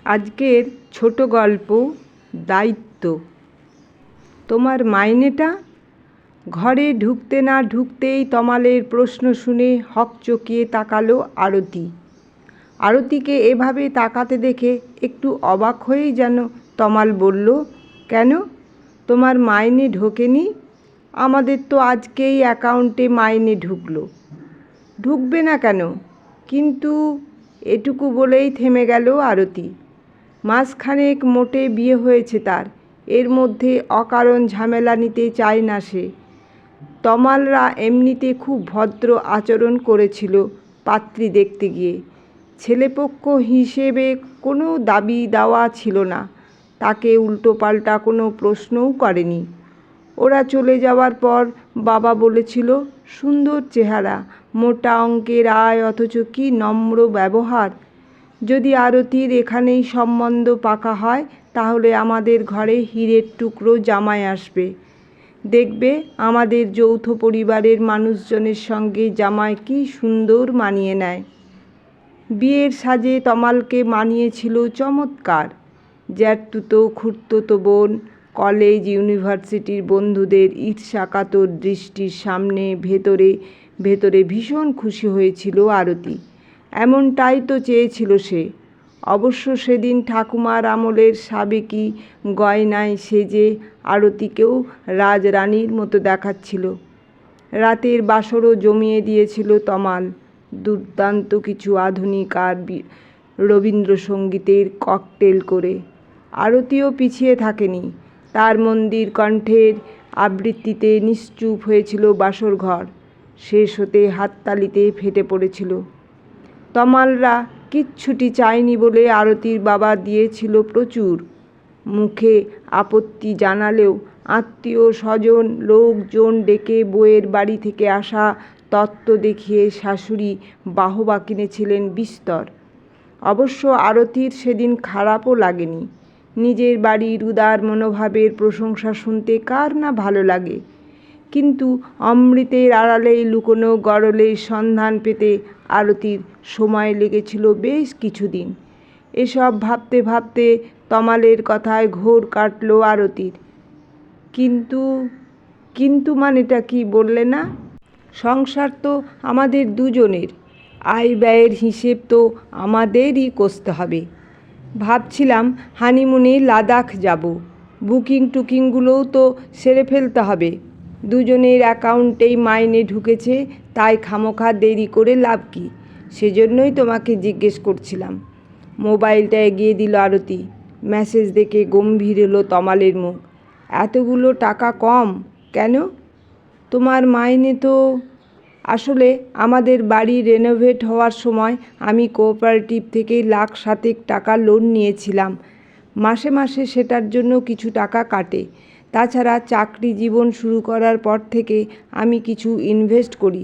আজকের ছোট গল্প দায়িত্ব। তোমার মাইনেটা? ঘরে ঢুকতে না ঢুকতেই তমালের প্রশ্ন শুনে হকচকিয়ে তাকালো আরতি। আরতিকে এভাবে তাকাতে দেখে একটু অবাক হয়েই যেন তমাল বলল, কেন, তোমার মাইনে ঢোকেনি? আমাদের তো আজকেই অ্যাকাউন্টে মাইনে ঢুকলো। ঢুকবে না কেন? কিন্তু এটুকু বলেই থেমে গেল আরতি। মাসখানেক মোটে বিয়ে হয়েছে তার, এর মধ্যে অকারণ ঝামেলা নিতে চায় না সে। তমালরা এমনিতে খুব ভদ্র আচরণ করেছিল পাত্রী দেখতে গিয়ে। ছেলেপক্ষ হিসেবে কোনো দাবি দাওয়া ছিল না, তাকে উল্টোপাল্টা কোনো প্রশ্নও করেনি। ওরা চলে যাওয়ার পর বাবা বলেছিল, সুন্দর চেহারা, মোটা অঙ্কের আয়, অথচ কি নম্র ব্যবহার। যদি আরতির এখানেই সম্বন্ধ পাকা হয় তাহলে আমাদের ঘরে হীরের টুকরো জামাই আসবে। দেখবে আমাদের যৌথ পরিবারের মানুষজনের সঙ্গে জামাই কি সুন্দর মানিয়ে নেয়। বিয়ের সাজে তমালকে মানিয়েছিল চমৎকার। জ্যাঠতুতো, খুড়তুতো বোন, কলেজ ইউনিভার্সিটির বন্ধুদের ঈর্ষাকাতর দৃষ্টির সামনে ভেতরে ভেতরে ভীষণ খুশি হয়েছিল আরতি। এমনটাই তো চেয়েছিল সে। অবশ্য সেদিন ঠাকুমার আমলের সাবেকি গয়নায় সেজে আরতিকেও রাজরানীর মতো দেখাচ্ছিল। রাতের বাসরও জমিয়ে দিয়েছিল তমাল, দুর্দান্ত কিছু আধুনিক আর রবীন্দ্রসঙ্গীতের ককটেল করে। আরতিও পিছিয়ে থাকেনি, তার মন্দির কণ্ঠের আবৃত্তিতে নিশ্চুপ হয়েছিল বাসর ঘর। শেষ হতে হাততালিতে ফেটে পড়েছিল। তমালরা কিচ্ছুটি চায়নি বলে আরতির বাবা দিয়েছিল প্রচুর। মুখে আপত্তি জানালেও আত্মীয় স্বজন লোকজন ডেকে বউয়ের বাড়ি থেকে আসা তত্ত্ব দেখিয়ে শাশুড়ি বাহবা কিনেছিলেন বিস্তর। অবশ্য আরতির সেদিন খারাপও লাগেনি। নিজের বাড়ির উদার মনোভাবের প্রশংসা শুনতে কার না ভালো লাগে। কিন্তু অমৃতের আড়ালেই লুকোনো গরলের সন্ধান পেতে আরতির সময় লেগেছিল বেশ কিছুদিন। এসব ভাবতে ভাবতে তমালের কথায় ঘোর কাটল আরতির। কিন্তু মানেটা কি বললে না? সংসার তো আমাদের দুজনের, আয় ব্যয়ের হিসেব তো আমাদেরই কষতে হবে। ভাবছিলাম হানিমুনে লাদাখ যাব, বুকিং টুকিংগুলোও তো সেরে ফেলতে হবে। দুজনের অ্যাকাউন্টেই মাইনে ঢুকেছে, তাই খামোখা দেরি করে লাভ কি? সেজন্যই তোমাকে জিজ্ঞেস করছিলাম। মোবাইলটা এগিয়ে দিল আরতি। মেসেজ দেখে গম্ভীর হলো তমালের মুখ। এতগুলো টাকা কম কেন? তোমার মাইনে তো... আসলে আমাদের বাড়ি রেনোভেট হওয়ার সময় আমি কোঅপারেটিভ থেকে 1,07,000 টাকা লোন নিয়েছিলাম। মাসে মাসে সেটার জন্য কিছু টাকা কাটে। তাছাড়া চাকরি জীবন শুরু করার পর থেকে আমি কিছু ইনভেস্ট করি,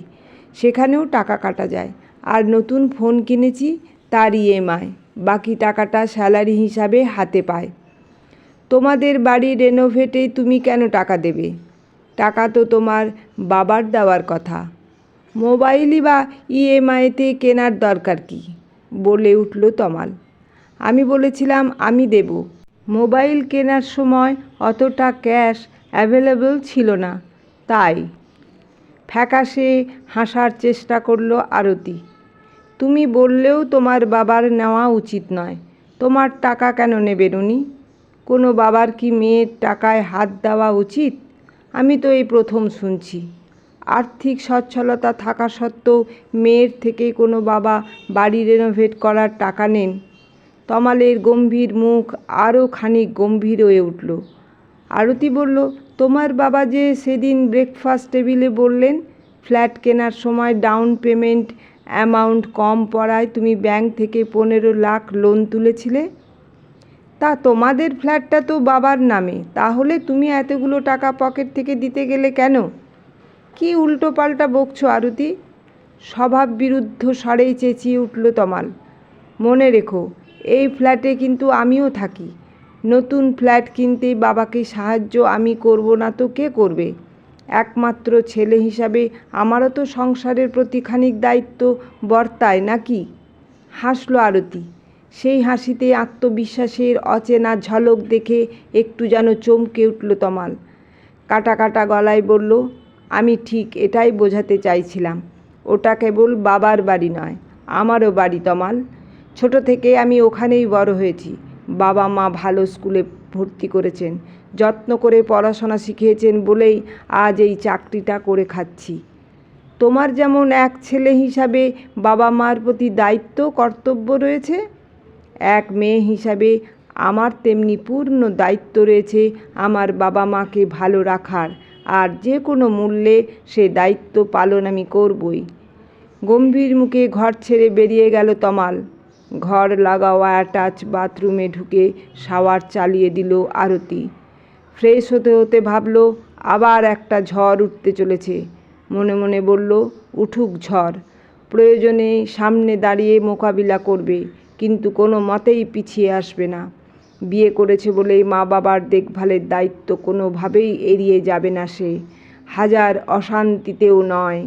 সেখানেও টাকা কাটা যায়। আর নতুন ফোন কিনেছি, তার ইএমআই। বাকি টাকাটা স্যালারি হিসাবে হাতে পায়। তোমাদের বাড়ি রেনোভেটে তুমি কেন টাকা দেবে? টাকা তো তোমার বাবার দেওয়ার কথা। মোবাইলই বা ইএমআইতে কেনার দরকার কি? বলে উঠল তমাল। আমি বলেছিলাম আমি দেব। মোবাইল কেনার সময় অতটা ক্যাশ অ্যাভেলেবল ছিল না, তাই। ফ্যাকাশে হাসার চেষ্টা করল আরতি। তুমি বললেও তোমার বাবার নেওয়া উচিত নয়। তোমার টাকা কেন নেবেন উনি? কোনো বাবার কি মেয়ের টাকায় হাত দেওয়া উচিত? আমি তো এই প্রথম শুনছি। আর্থিক সচ্ছলতা থাকা সত্ত্বেও মেয়ের থেকে কোনো বাবা বাড়ি রেনোভেট করার টাকা নেন? তমালের গম্ভীর মুখ আরও খানিক গম্ভীর হয়ে উঠল। আরতি বলল, তোমার বাবা যে সেদিন ব্রেকফাস্ট টেবিলে বললেন ফ্ল্যাট কেনার সময় ডাউন পেমেন্ট অ্যামাউন্ট কম পড়ায় তুমি ব্যাংক থেকে 15 লাখ লোন তুলেছিলে। তা তোমাদের ফ্ল্যাটটা তো বাবার নামে, তাহলে তুমি এতগুলো টাকা পকেট থেকে দিতে গেলে কেন? কি উল্টোপাল্টা বকছো আরতি? স্বভাব বিরুদ্ধ স্বরেই চেঁচিয়ে উঠল তমাল। মনে রেখো, এই ফ্ল্যাটে কিন্তু আমিও থাকি। নতুন ফ্ল্যাট কিনতে বাবাকে সাহায্য আমি করব না তো কে করবে? একমাত্র ছেলে হিসাবে আমারও তো সংসারের প্রতি খানিক দায়িত্ব বর্তায় নাকি? হাসল আরতি। সেই হাসিতে আত্মবিশ্বাসের অচেনা ঝলক দেখে একটু যেন চমকে উঠল তমাল। কাটা কাটা গলায় বলল, আমি ঠিক এটাই বোঝাতে চাইছিলাম। ওটা কেবল বাবার বাড়ি নয়, আমারও বাড়ি তমাল। ছোট থেকে আমি ওখানেই বড় হয়েছি। বাবা মা ভালো স্কুলে ভর্তি করেছেন, যত্ন করে পড়াশোনা শিখিয়েছেন বলেই আজ এই চাকরিটা করে খাচ্ছি। তোমার যেমন এক ছেলে হিসাবে বাবা মার প্রতি দায়িত্ব কর্তব্য রয়েছে, এক মেয়ে হিসাবে আমার তেমনি পূর্ণ দায়িত্ব রয়েছে আমার বাবা মাকে ভালো রাখার, আর যে কোনো মূল্যে সে দায়িত্ব পালন আমি করবই। গম্ভীর মুখে ঘর ছেড়ে বেরিয়ে গেল তমাল। ঘর লাগাওয়া অ্যাটাচ বাথরুমে ঢুকে শাওয়ার চালিয়ে দিল আরতি। ফ্রেশ হতে হতে ভাবল আবার একটা ঝড় উঠতে চলেছে। মনে মনে বলল, উঠুক ঝড়, প্রয়োজনে সামনে দাঁড়িয়ে মোকাবিলা করবে, কিন্তু কোনো মতেই পিছিয়ে আসবে না। বিয়ে করেছে বলেই মা বাবার দেখভালের দায়িত্ব কোনোভাবেই এড়িয়ে যাবে না সে, হাজার অশান্তিতেও নয়।